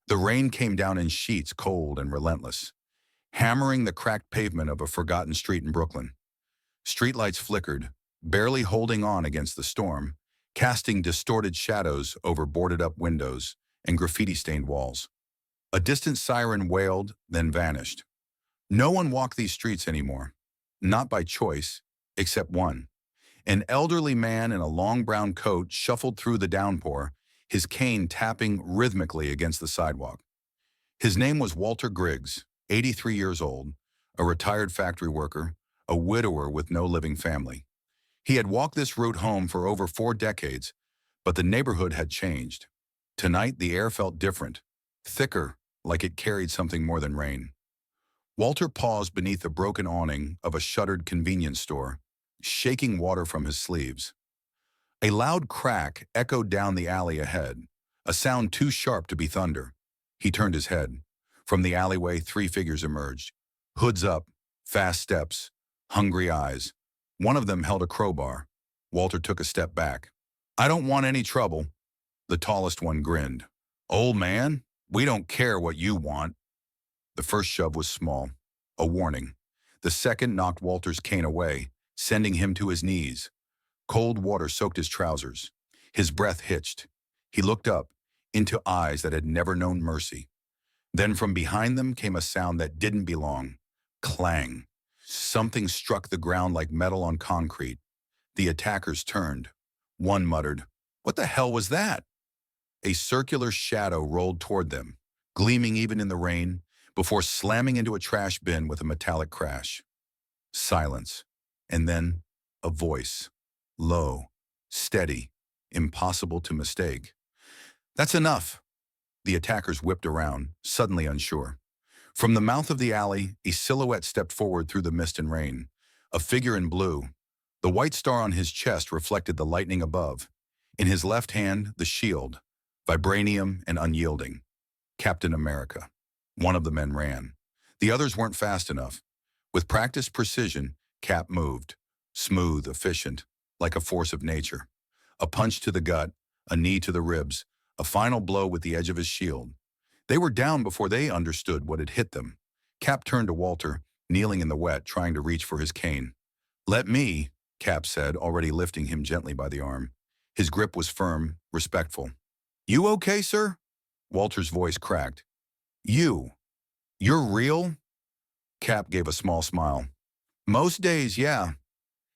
The rain came down in sheets, cold and relentless, hammering the cracked pavement of a forgotten street in Brooklyn. Streetlights flickered, barely holding on against the storm, casting distorted shadows over boarded-up windows and graffiti-stained walls. A distant siren wailed, then vanished. No one walked these streets anymore, not by choice, except one. An elderly man in a long brown coat shuffled through the downpour, his cane tapping rhythmically against the sidewalk. His name was Walter Griggs, 83 years old, a retired factory worker, a widower with no living family. He had walked this route home for over 4 decades, but the neighborhood had changed. Tonight, the air felt different, thicker, like it carried something more than rain. Walter paused beneath the broken awning of a shuttered convenience store, shaking water from his sleeves. A loud crack echoed down the alley ahead, a sound too sharp to be thunder. He turned his head. From the alleyway, 3 figures emerged. Hoods up, fast steps, hungry eyes. One of them held a crowbar. Walter took a step back. "I don't want any trouble." The tallest one grinned. "Old man, we don't care what you want." The first shove was small, a warning. The second knocked Walter's cane away, sending him to his knees. Cold water soaked his trousers. His breath hitched. He looked up, into eyes that had never known mercy. Then from behind them came a sound that didn't belong. Clang. Something struck the ground like metal on concrete. The attackers turned. One muttered, "What the hell was that?" A circular shadow rolled toward them, gleaming even in the rain, before slamming into a trash bin with a metallic crash. Silence. And then a voice. Low, steady, impossible to mistake. "That's enough." The attackers whipped around, suddenly unsure. From the mouth of the alley, a silhouette stepped forward through the mist and rain. A figure in blue. The white star on his chest reflected the lightning above. In his left hand, the shield, vibranium and unyielding. Captain America. One of the men ran. The others weren't fast enough. With practiced precision, Cap moved. Smooth, efficient, like a force of nature. A punch to the gut, a knee to the ribs, a final blow with the edge of his shield. They were down before they understood what had hit them. Cap turned to Walter, kneeling in the wet, trying to reach for his cane. "Let me," Cap said, already lifting him gently by the arm. His grip was firm, respectful. "You okay, sir?" Walter's voice cracked. You're real?" Cap gave a small smile. "Most days, yeah."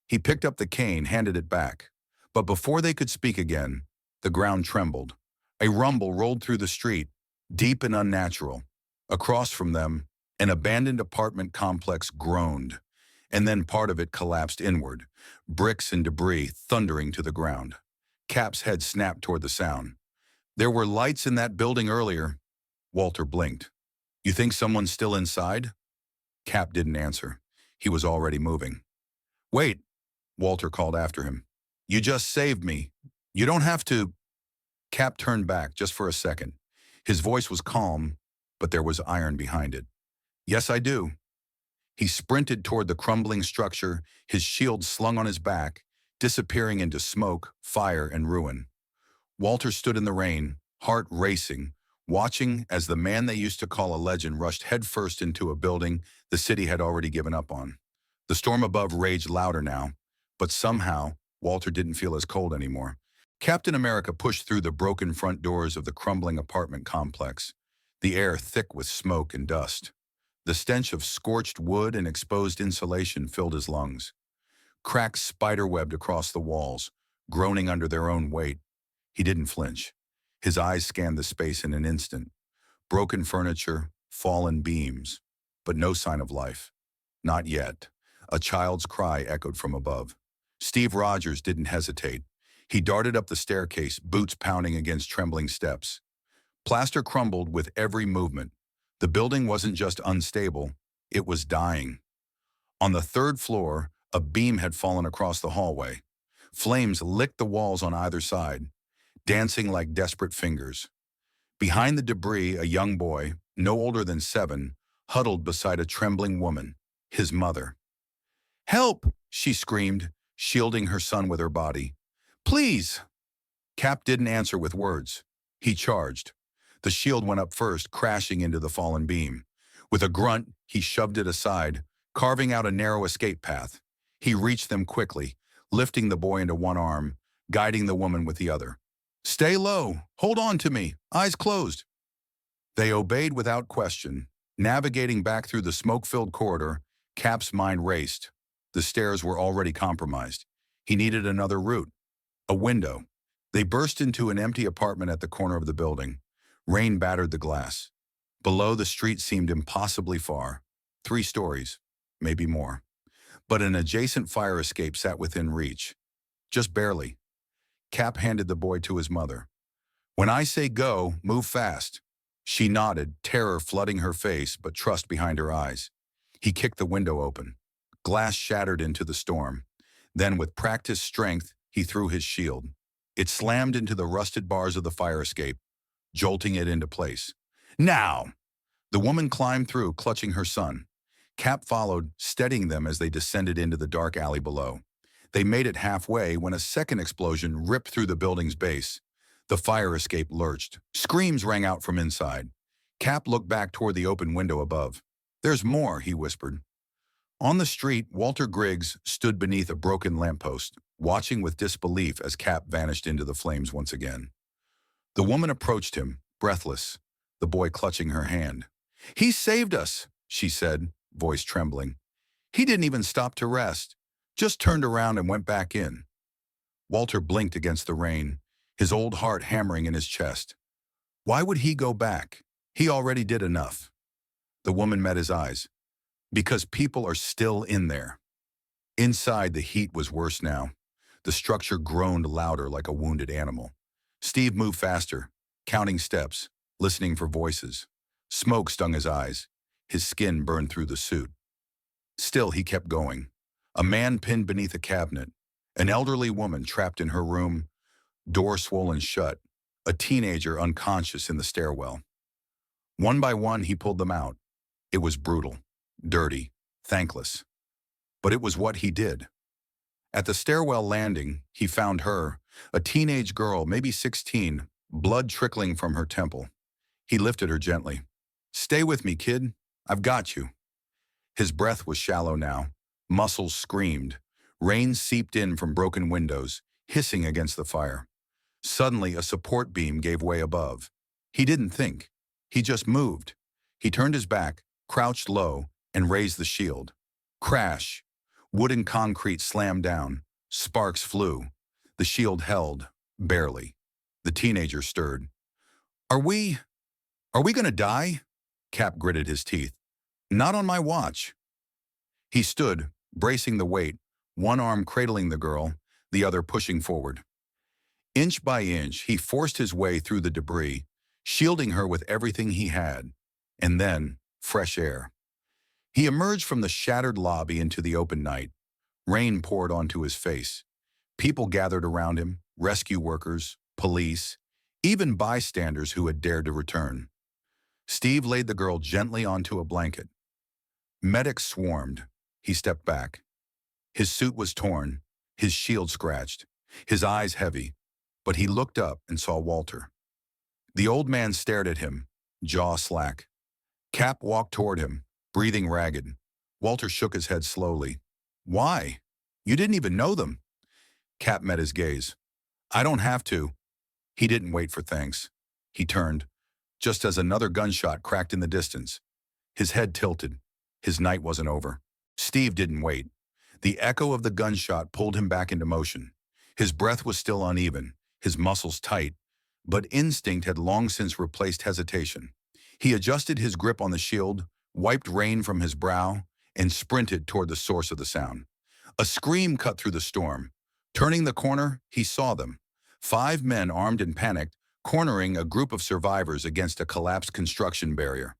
He picked up the cane, handed it back. But before they could speak again, the ground trembled. A rumble rolled through the street, deep and unnatural. Across from them, an abandoned apartment complex groaned, and then part of it collapsed inward, bricks and debris thundering to the ground. Cap's head snapped toward the sound. "There were lights in that building earlier." Walter blinked. "You think someone's still inside?" Cap didn't answer. He was already moving. "Wait," Walter called after him. "You just saved me. You don't have to." Cap turned back just for a second. His voice was calm, but there was iron behind it. "Yes, I do." He sprinted toward the crumbling structure, his shield slung on his back, disappearing into smoke, fire, and ruin. Walter stood in the rain, heart racing, watching as the man they used to call a legend rushed headfirst into a building the city had already given up on. The storm above raged louder now, but somehow Walter didn't feel as cold anymore. Captain America pushed through the broken front doors of the crumbling apartment complex, the air thick with smoke and dust. The stench of scorched wood and exposed insulation filled his lungs. Cracks spiderwebbed across the walls, groaning under their own weight. He didn't flinch. His eyes scanned the space in an instant. Broken furniture, fallen beams, but no sign of life. Not yet. A child's cry echoed from above. Steve Rogers didn't hesitate. He darted up the staircase, boots pounding against trembling steps. Plaster crumbled with every movement. The building wasn't just unstable, it was dying. On the 3rd floor, a beam had fallen across the hallway. Flames licked the walls on either side, dancing like desperate fingers. Behind the debris, a young boy, no older than 7, huddled beside a trembling woman, his mother. "Help!" she screamed, shielding her son with her body. "Please!" Cap didn't answer with words. He charged. The shield went up first, crashing into the fallen beam. With a grunt, he shoved it aside, carving out a narrow escape path. He reached them quickly, lifting the boy into one arm, guiding the woman with the other. "Stay low. Hold on to me. Eyes closed." They obeyed without question. Navigating back through the smoke-filled corridor, Cap's mind raced. The stairs were already compromised. He needed another route. A window. They burst into an empty apartment at the corner of the building. Rain battered the glass. Below, the street seemed impossibly far. 3 stories, maybe more. But an adjacent fire escape sat within reach. Just barely. Cap handed the boy to his mother. "When I say go, move fast." She nodded, terror flooding her face, but trust behind her eyes. He kicked the window open. Glass shattered into the storm. Then, with practiced strength, he threw his shield. It slammed into the rusted bars of the fire escape, jolting it into place. "Now!" The woman climbed through, clutching her son. Cap followed, steadying them as they descended into the dark alley below. They made it halfway when a second explosion ripped through the building's base. The fire escape lurched. Screams rang out from inside. Cap looked back toward the open window above. "There's more," he whispered. On the street, Walter Griggs stood beneath a broken lamppost, watching with disbelief as Cap vanished into the flames once again. The woman approached him, breathless, the boy clutching her hand. "He saved us," she said, voice trembling. "He didn't even stop to rest, just turned around and went back in." Walter blinked against the rain, his old heart hammering in his chest. Why would he go back? He already did enough. The woman met his eyes. "Because people are still in there." Inside, the heat was worse now. The structure groaned louder like a wounded animal. Steve moved faster, counting steps, listening for voices. Smoke stung his eyes. His skin burned through the suit. Still, he kept going. A man pinned beneath a cabinet. An elderly woman trapped in her room, door swollen shut. A teenager unconscious in the stairwell. One by one, he pulled them out. It was brutal, dirty, thankless. But it was what he did. At the stairwell landing, he found her, a teenage girl, maybe 16, blood trickling from her temple. He lifted her gently. "Stay with me, kid. I've got you." His breath was shallow now. Muscles screamed. Rain seeped in from broken windows, hissing against the fire. Suddenly, a support beam gave way above. He didn't think. He just moved. He turned his back, crouched low, and raised the shield. Crash. Wood and concrete slammed down. Sparks flew. The shield held, barely. The teenager stirred. Are we gonna die?" Cap gritted his teeth. "Not on my watch." He stood, bracing the weight, one arm cradling the girl, the other pushing forward. Inch by inch, he forced his way through the debris, shielding her with everything he had. And then, fresh air. He emerged from the shattered lobby into the open night. Rain poured onto his face. People gathered around him, rescue workers, police, even bystanders who had dared to return. Steve laid the girl gently onto a blanket. Medics swarmed. He stepped back. His suit was torn, his shield scratched, his eyes heavy, but he looked up and saw Walter. The old man stared at him, jaw slack. Cap walked toward him, breathing ragged. Walter shook his head slowly. "Why? You didn't even know them." Cap met his gaze. "I don't have to." He didn't wait for thanks. He turned, just as another gunshot cracked in the distance. His head tilted. His night wasn't over. Steve didn't wait. The echo of the gunshot pulled him back into motion. His breath was still uneven, his muscles tight, but instinct had long since replaced hesitation. He adjusted his grip on the shield, wiped rain from his brow, and sprinted toward the source of the sound. A scream cut through the storm. Turning the corner, he saw them. 5 men armed and panicked, cornering a group of survivors against a collapsed construction barrier.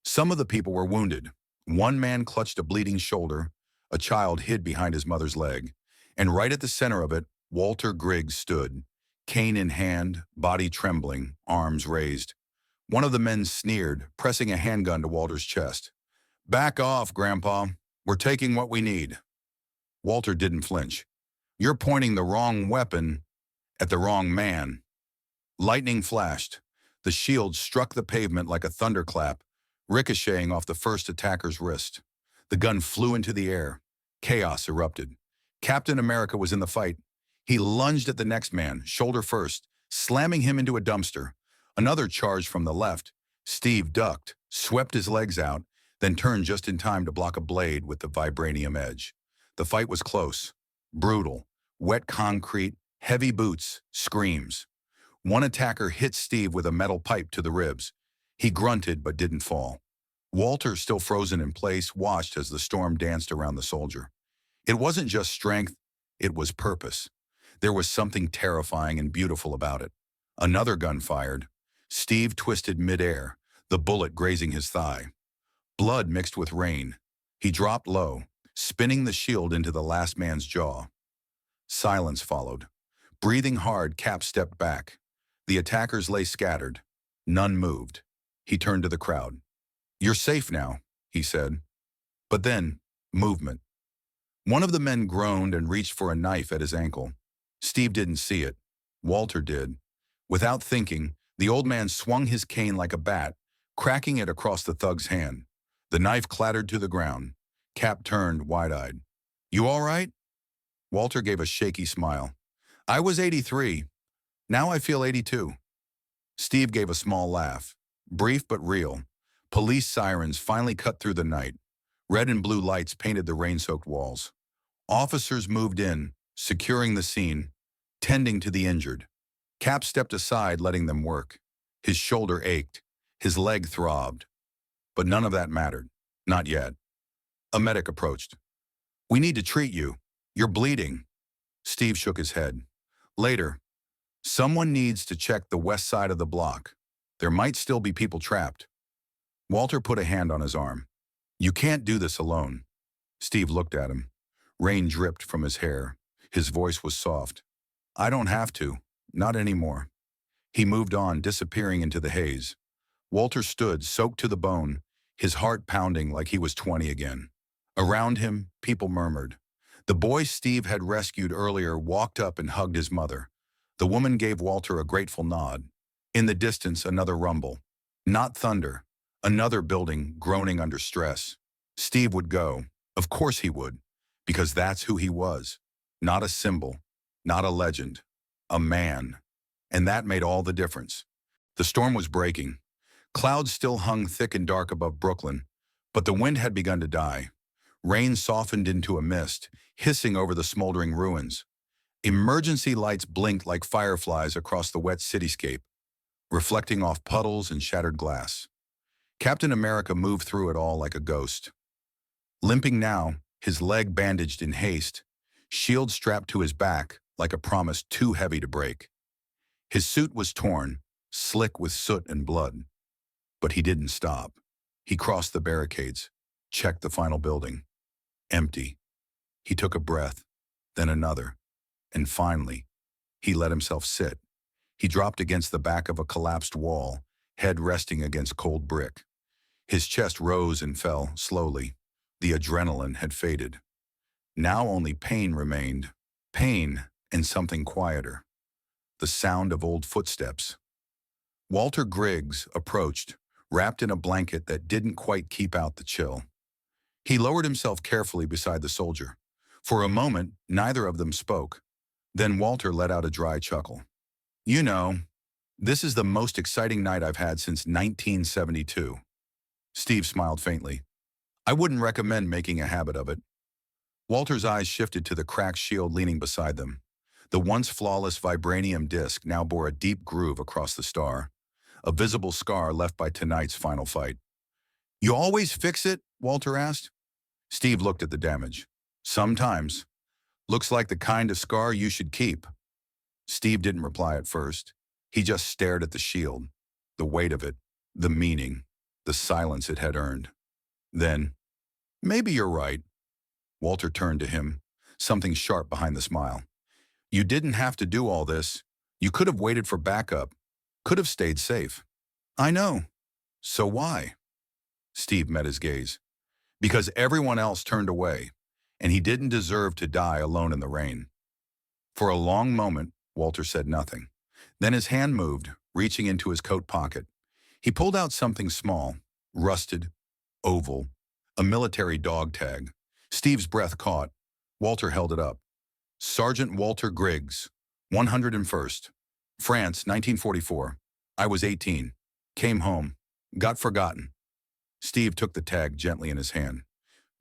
Some of the people were wounded. One man clutched a bleeding shoulder. A child hid behind his mother's leg. And right at the center of it, Walter Griggs stood, cane in hand, body trembling, arms raised. One of the men sneered, pressing a handgun to Walter's chest. "Back off, Grandpa. We're taking what we need." Walter didn't flinch. "You're pointing the wrong weapon at the wrong man." Lightning flashed. The shield struck the pavement like a thunderclap, ricocheting off the first attacker's wrist. The gun flew into the air. Chaos erupted. Captain America was in the fight. He lunged at the next man, shoulder first, slamming him into a dumpster. Another charge from the left. Steve ducked, swept his legs out, then turned just in time to block a blade with the vibranium edge. The fight was close, brutal, wet concrete, heavy boots, screams. One attacker hit Steve with a metal pipe to the ribs. He grunted but didn't fall. Walter, still frozen in place, watched as the storm danced around the soldier. It wasn't just strength, it was purpose. There was something terrifying and beautiful about it. Another gun fired. Steve twisted midair, the bullet grazing his thigh. Blood mixed with rain. He dropped low, spinning the shield into the last man's jaw. Silence followed. Breathing hard, Cap stepped back. The attackers lay scattered. None moved. He turned to the crowd. "You're safe now," he said. But then, movement. One of the men groaned and reached for a knife at his ankle. Steve didn't see it. Walter did. Without thinking, the old man swung his cane like a bat, cracking it across the thug's hand. The knife clattered to the ground. Cap turned, wide-eyed. "You all right?" Walter gave a shaky smile. "I was 83. Now I feel 82. Steve gave a small laugh. Brief but real. Police sirens finally cut through the night. Red and blue lights painted the rain-soaked walls. Officers moved in, securing the scene, tending to the injured. Cap stepped aside, letting them work. His shoulder ached. His leg throbbed. But none of that mattered. Not yet. A medic approached. "We need to treat you. You're bleeding." Steve shook his head. "Later. Someone needs to check the west side of the block. There might still be people trapped." Walter put a hand on his arm. "You can't do this alone." Steve looked at him. Rain dripped from his hair. His voice was soft. "I don't have to. Not anymore." He moved on, disappearing into the haze. Walter stood, soaked to the bone, his heart pounding like he was 20 again. Around him, people murmured. The boy Steve had rescued earlier walked up and hugged his mother. The woman gave Walter a grateful nod. In the distance, another rumble. Not thunder. Another building groaning under stress. Steve would go. Of course he would. Because that's who he was. Not a symbol. Not a legend. A man. And that made all the difference. The storm was breaking. Clouds still hung thick and dark above Brooklyn, but the wind had begun to die. Rain softened into a mist, hissing over the smoldering ruins. Emergency lights blinked like fireflies across the wet cityscape, reflecting off puddles and shattered glass. Captain America moved through it all like a ghost. Limping now, his leg bandaged in haste, shield strapped to his back like a promise too heavy to break. His suit was torn, slick with soot and blood. But he didn't stop. He crossed the barricades, checked the final building. Empty. He took a breath, then another. And finally, he let himself sit. He dropped against the back of a collapsed wall, head resting against cold brick. His chest rose and fell slowly. The adrenaline had faded. Now only pain remained. Pain and something quieter. The sound of old footsteps. Walter Griggs approached, wrapped in a blanket that didn't quite keep out the chill. He lowered himself carefully beside the soldier. For a moment, neither of them spoke. Then Walter let out a dry chuckle. "You know, this is the most exciting night I've had since 1972. Steve smiled faintly. "I wouldn't recommend making a habit of it." Walter's eyes shifted to the cracked shield leaning beside them. The once flawless vibranium disc now bore a deep groove across the star, a visible scar left by tonight's final fight. "You always fix it?" Walter asked. Steve looked at the damage. "Sometimes. Looks like the kind of scar you should keep." Steve didn't reply at first. He just stared at the shield, the weight of it, the meaning, the silence it had earned. Then, "Maybe you're right." Walter turned to him, something sharp behind the smile. "You didn't have to do all this. You could have waited for backup, could have stayed safe." "I know. So why?" Steve met his gaze. "Because everyone else turned away, and he didn't deserve to die alone in the rain." For a long moment, Walter said nothing. Then his hand moved, reaching into his coat pocket. He pulled out something small, rusted, oval, a military dog tag. Steve's breath caught. Walter held it up. Sergeant Walter Griggs, 101st. France, 1944. I was 18. Came home. Got forgotten. Steve took the tag gently in his hand.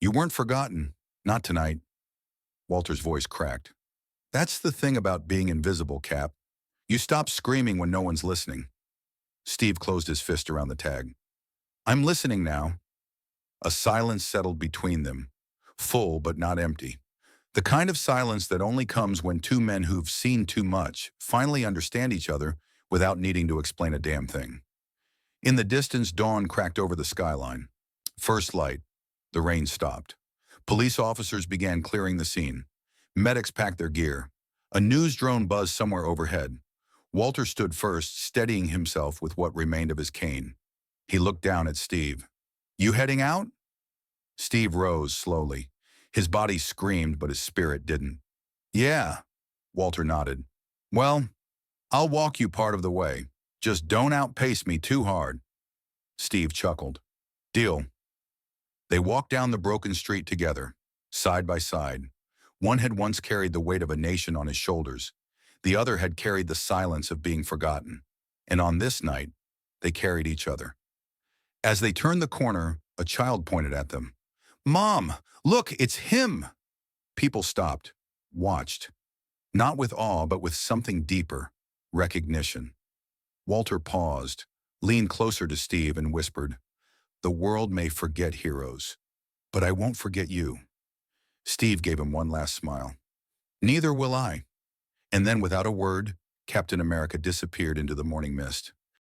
You weren't forgotten. Not tonight. Walter's voice cracked. That's the thing about being invisible, Cap. You stop screaming when no one's listening. Steve closed his fist around the tag. I'm listening now. A silence settled between them, full but not empty. The kind of silence that only comes when two men who've seen too much finally understand each other without needing to explain a damn thing. In the distance, dawn cracked over the skyline. First light. The rain stopped. Police officers began clearing the scene. Medics packed their gear. A news drone buzzed somewhere overhead. Walter stood first, steadying himself with what remained of his cane. He looked down at Steve. You heading out? Steve rose slowly. His body screamed, but his spirit didn't. Yeah, Walter nodded. Well, I'll walk you part of the way. Just don't outpace me too hard. Steve chuckled. Deal. They walked down the broken street together, side by side. One had once carried the weight of a nation on his shoulders. The other had carried the silence of being forgotten. And on this night, they carried each other. As they turned the corner, a child pointed at them. Mom, look, it's him! People stopped, watched. Not with awe, but with something deeper, recognition. Walter paused, leaned closer to Steve and whispered, The world may forget heroes, but I won't forget you. Steve gave him one last smile. Neither will I. And then, without a word, Captain America disappeared into the morning mist.